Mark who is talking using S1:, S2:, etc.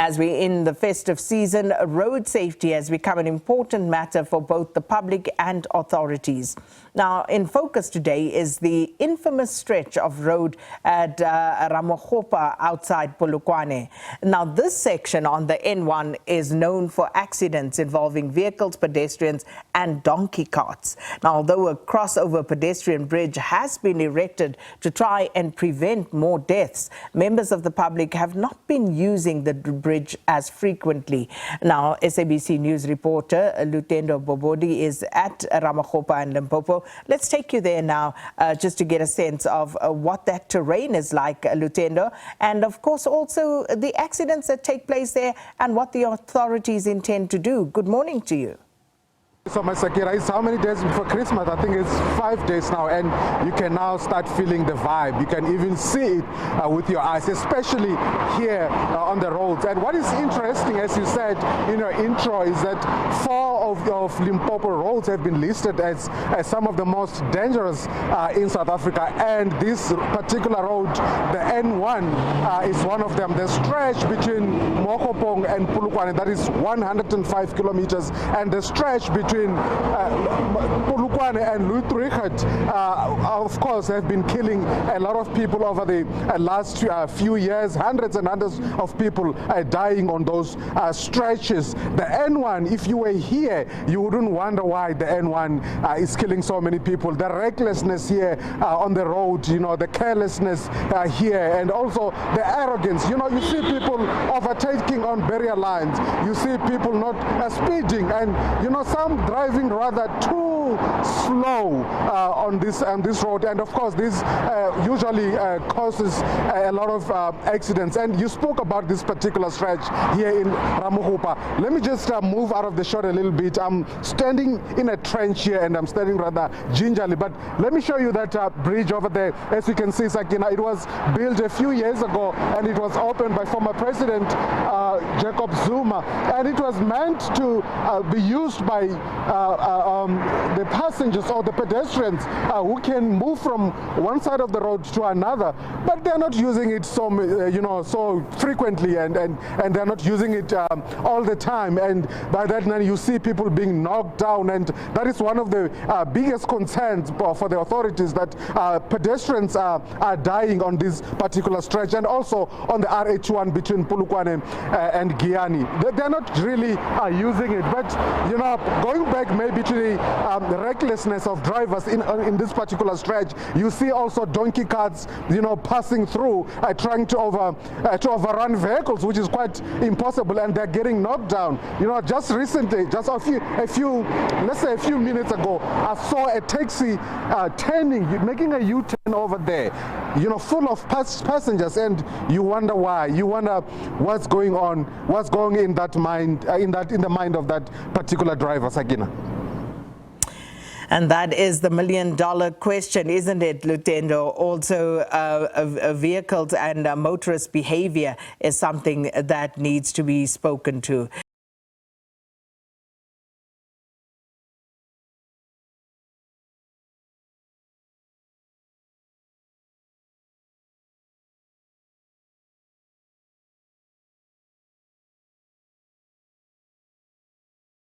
S1: As we're in the festive season, road safety has become an important matter for both the public and authorities. Now, in focus today is the infamous stretch of road at Ramokgopa outside Polokwane. Now, this section on the N1 is known for accidents involving vehicles, pedestrians and donkey carts. Now, although a crossover pedestrian bridge has been erected to try and prevent more deaths, members of the public have not been using the bridge as frequently. Now, SABC News reporter Lutendo Bobodi is at Ramokgopa and Limpopo. Let's take you there now just to get a sense of what that terrain is like, Lutendo, and of course also the accidents that take place there and what the authorities intend to do. Good morning to you.
S2: So Masakira, it's how many days before Christmas? I think it's 5 days now, and you can now start feeling the vibe. You can even see it with your eyes, especially here on the roads. And what is interesting, as you said in your intro, is that 4 of Limpopo roads have been listed as some of the most dangerous in South Africa. And this particular road, the N1, is one of them. The stretch between Ramokgopa and Polokwane, that is 105 kilometers, and the stretch between Polokwane and Lutendo, of course, have been killing a lot of people over the last few years. Hundreds and hundreds of people dying on those stretches. The N1, if you were here, you wouldn't wonder why the N1 is killing so many people. The recklessness here on the road, you know, the carelessness here, and also the arrogance. You know, you see people overtaking on barrier lines. You see people not speeding, and you know, some driving rather too slow on this road, and of course this usually causes a lot of accidents. And you spoke about this particular stretch here in Ramokgopa. Let me just move out of the shot a little bit. I'm standing in a trench here, and I'm standing rather gingerly, but let me show you that bridge over there. As you can see, Sakina, it was built a few years ago, and it was opened by former President Jacob Zuma, and it was meant to be used by the passengers or the pedestrians who can move from one side of the road to another, but they're not using it so frequently, and they're not using it all the time, and by that time you see people being knocked down, and that is one of the biggest concerns for the authorities, that pedestrians are dying on this particular stretch, and also on the RH1 between Polokwane and Giyani. They're not really using it, but you know, going back maybe to the recklessness of drivers in this particular stretch, you see also donkey carts, you know, passing through, trying to overrun vehicles, which is quite impossible, and they're getting knocked down. You know, just recently, just a few minutes ago, I saw a taxi making a U-turn over there, you know, full of passengers, and you wonder why. You wonder what's going on, what's going in that mind, in the mind of that particular driver, Sakina.
S1: And that is the million-dollar question, isn't it, Lutendo? Also, vehicles and motorist behavior is something that needs to be spoken to.